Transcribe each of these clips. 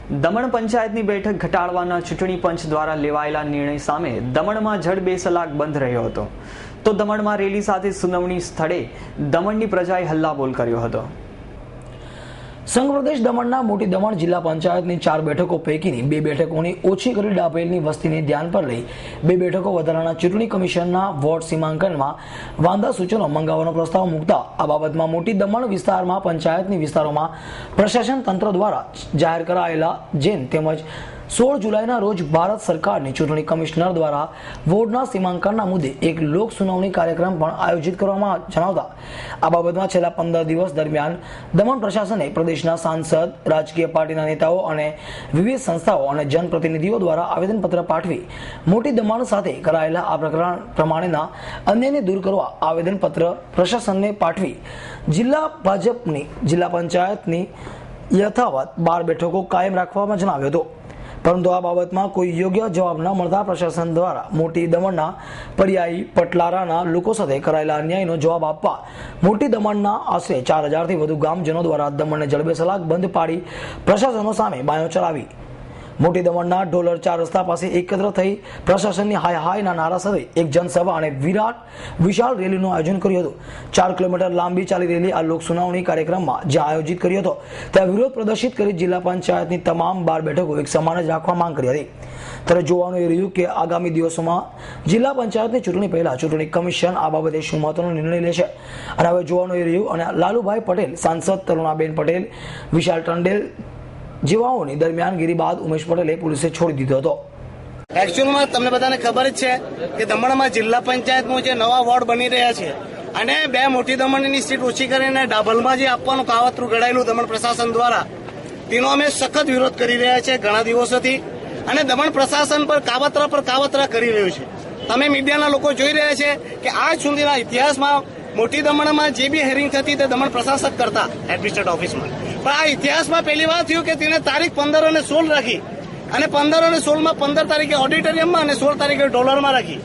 દમણ પંચાયતની બેઠક ઘટાડવાના ચૂંટણી પંચ દ્વારા લેવાયેલા નિર્ણય સામે દમણમાં જડ બેસલાક બંધ રહ્યો હતો, તો દમણમાં રેલી સાથે સુનાવણી સ્થળે દમણની પ્રજાએ હલ્લાબોલ કર્યો હતો. સંઘ પ્રદેશ દમણના મોટી દમણ જિલ્લા પંચાયતની 4 બેઠકો પૈકીની 2 બેઠકોની ઓછી કરી ડાબેલની વસ્તીને ધ્યાન પર લઈ 2 બેઠકો વધારાના ચૂંટણી કમિશનના વોર્ડ સીમાંકનમાં વાંધા સૂચનો મંગાવવાનો પ્રસ્તાવ મૂકતા આ બાબતમાં મોટી દમણ વિસ્તારમાં પંચાયતની વિસ્તારોમાં પ્રશાસન તંત્ર દ્વારા જાહેર કરાયેલા જેન તેમજ 16 જુલાઈના રોજ ભારત સરકારની ચૂંટણી કમિશનર દ્વારા વોર્ડના સીમાંકનના મુદ્દે એક લોક સુનાવણી કાર્યક્રમ પણ આયોજિત કરવામાં જણાવતા આ બાબતમાં છેલ્લા 15 દિવસ દરમિયાન દમણ પ્રશાસને પ્રદેશના સાંસદ, રાજકીય પાર્ટીના નેતાઓ અને વિવિધ સંસ્થાઓ અને જનપ્રતિનિધિઓ દ્વારા આવેદનપત્ર પાઠવી મોટી દમણ સાથે કરાયેલા આ પ્રકરણ પ્રમાણેના અન્યાયને દૂર કરવા આવેદનપત્ર પ્રશાસનને પાઠવી જિલ્લા ભાજપની જિલ્લા પંચાયતની યથાવત 12 બેઠકો કાયમ રાખવામાં જણાવ્યો હતો. પરંતુ આ બાબતમાં કોઈ યોગ્ય જવાબ ન મળતા પ્રશાસન દ્વારા મોટી દમણના પર્યાયી પટલારાના લોકો સાથે કરાયેલા અન્યાયનો જવાબ આપવા મોટી દમણના આશરે 4000થી વધુ ગામજનો દ્વારા દમણને જડબેસલાક બંધ પાડી પ્રશાસનો સામે બાયો ચલાવી મોટી દમણના ઢોલર 4 રસ્તા પાસે એકત્ર થઈ પ્રશાસનની હાય હાયના નારા સાથે એક જનસભા અને વિશાળ રેલીનું આયોજન કર્યું હતું. 4 કિલોમીટર લાંબી ચાલી રહેલી આ લોક સુનાવણી કાર્યક્રમમાં જ્યાં આયોજિત કર્યો હતો ત્યાં વિરોધ પ્રદર્શિત કરી જિલ્લા પંચાયતની તમામ 12 બેઠકો એક સમાન જ રાખવા માંગ કરી હતી. ત્યારે જોવાનું એ રહ્યું કે આગામી દિવસોમાં જિલ્લા પંચાયતની ચૂંટણી પહેલા ચૂંટણી કમિશન આ બાબતે શું મહત્વનો નિર્ણય લેશે અને હવે જોવાનું એ રહ્યું. અને લાલુભાઈ પટેલ, સાંસદ તરુણાબેન પટેલ, વિશાલ ટંડેલ જેવાઓની દરમિયાનગીરી બાદ ઉમેશ પટેલે પોલીસે છોડી દીધો હતો. એકચ્યુઅલમાં તમને બધાને ખબર જ છે કે દમણમાં જિલ્લા પંચાયતમાં જે નવા વોર્ડ બની રહ્યા છે અને 2 મોટી દમણની સીટ ઓછી કરીને ડાભલમાં જે આપવાનું કાવતરું ઘડાયેલું દમણ પ્રશાસન દ્વારા તેનો અમે સખત વિરોધ કરી રહ્યા છે ઘણા દિવસોથી. અને દમણ પ્રશાસન પર કાવતરા કરી રહ્યું છે. તમે મીડિયાના લોકો જોઈ રહ્યા છે કે આજ સુધીના ઇતિહાસમાં મોટી દમણમાં જે બી હેરિંગ થતી તે દમણ પ્રશાસક કરતા એડમિનિસ્ટ્રેટ ઓફિસમાં. પણ આ ઇતિહાસમાં પહેલી વાર થયું કે તેને તારીખ 15 અને 16 રાખી અને 15 અને 16માં 15 તારીખે ઓડિટોરિયમમાં અને 16 તારીખે ડોલરમાં રાખી.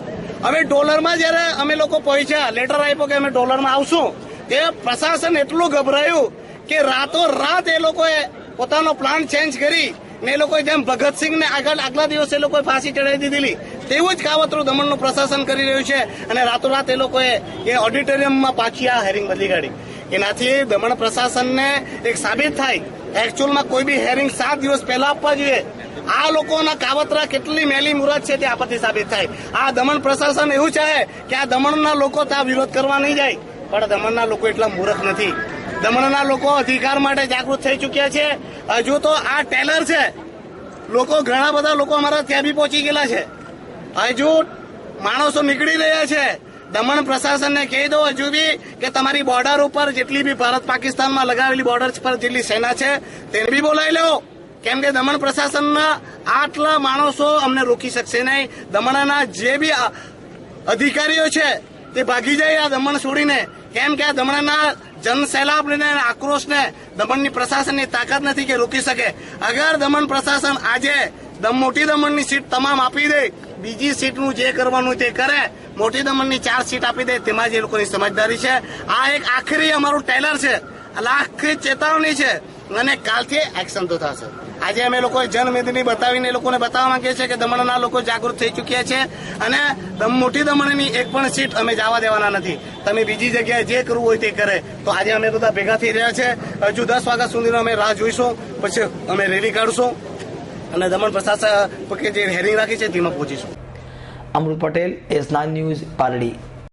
હવે ડોલરમાં જયારે અમે લોકો પહોંચ્યા, લેટર આપ્યો કે અમે ડોલરમાં આવશું, તે પ્રશાસન એટલું ગભરાયું કે રાતોરાત એ લોકોએ પોતાનો પ્લાન ચેન્જ કરી ને એ લોકોએ જેમ ભગતસિંહને આગલા દિવસે એ લોકોએ ફાંસી ચડાવી દીધેલી તેવું જ કાવતરું દમણનું પ્રશાસન કરી રહ્યું છે. અને રાતોરાત એ લોકોએ એ ઓડિટોરિયમમાં પાછી આ હેરિંગ બદલી કાઢી. એનાથી દમણ પ્રશાસનને એક સાબિત થાય એકચ્યુઅલમાં કોઈ બી હેરિંગ 7 દિવસ પહેલા આપવા જોઈએ. આ લોકોના કાવતરા કેટલી મેલી મુરત છે તે આપતી સાબિત થાય. આ દમણ પ્રશાસન એવું ચાહે કે આ દમણના લોકો ત્યાં વિરોધ કરવા નહીં જાય, પણ દમણના લોકો એટલા મૂર્ખ નથી. દમણના લોકો અધિકાર માટે જાગૃત થઈ ચૂક્યા છે. હજુ તો આ ટેલર છે, ઘણા બધા લોકો અમારા ત્યાં બી પહોંચી ગયેલા છે. હજુ માણસો નીકળી રહ્યા છે. દમણ પ્રશાસનને કહી દો હજુ બી કે તમારી બોર્ડર ઉપર જેટલી બી ભારત પાકિસ્તાનમાં લગાવેલી બોર્ડર પર જેટલી સેના છે તેને બી બોલાવી લો, કેમ કે દમણ પ્રશાસનના આટલા માણસો અમને રોકી શકશે નહીં. દમણના જે બી અધિકારીઓ છે તે ભાગી જાય આ દમણ છોડીને, કેમ કે આ દમણના જનસેલાબને આક્રોશને દમણની પ્રશાસનની તાકાત નથી કે રોકી શકે. અગર દમણ પ્રશાસન આજે મોટી દમણની સીટ તમામ આપી દે, બીજી સીટનું જે કરવાનું તે કરે, મોટી દમણની 4 સીટ આપી દે, તેમાં જ એ લોકોની સમજદારી છે. આ એક આખરી અમારું ટેલર છે, આખરી ચેતવણી છે અને કાલથી એક્શન તો થશે. આજે અમે લોકો જનમેદની બતાવીને એ લોકોને બતાવવા માંગીએ છીએ કે દમણના લોકો જાગૃત થઈ ચૂક્યા છે અને મોટી દમણની એક પણ સીટ અમે જવા દેવાના નથી. તમે બીજી જગ્યાએ જે કરવું હોય તે કરે. તો આજે અમે બધા ભેગા થઈ રહ્યા છે. હજુ 10 વાગ્યા સુધીનો અમે રાહ જોઈશું, પછી અમે રેલી કાઢશું અને દમણ પ્રશાસન જે હેરિંગ રાખી છે તેમાં પહોંચીશું. અમૃત પટેલ, S9 ન્યૂઝ, પાલડી.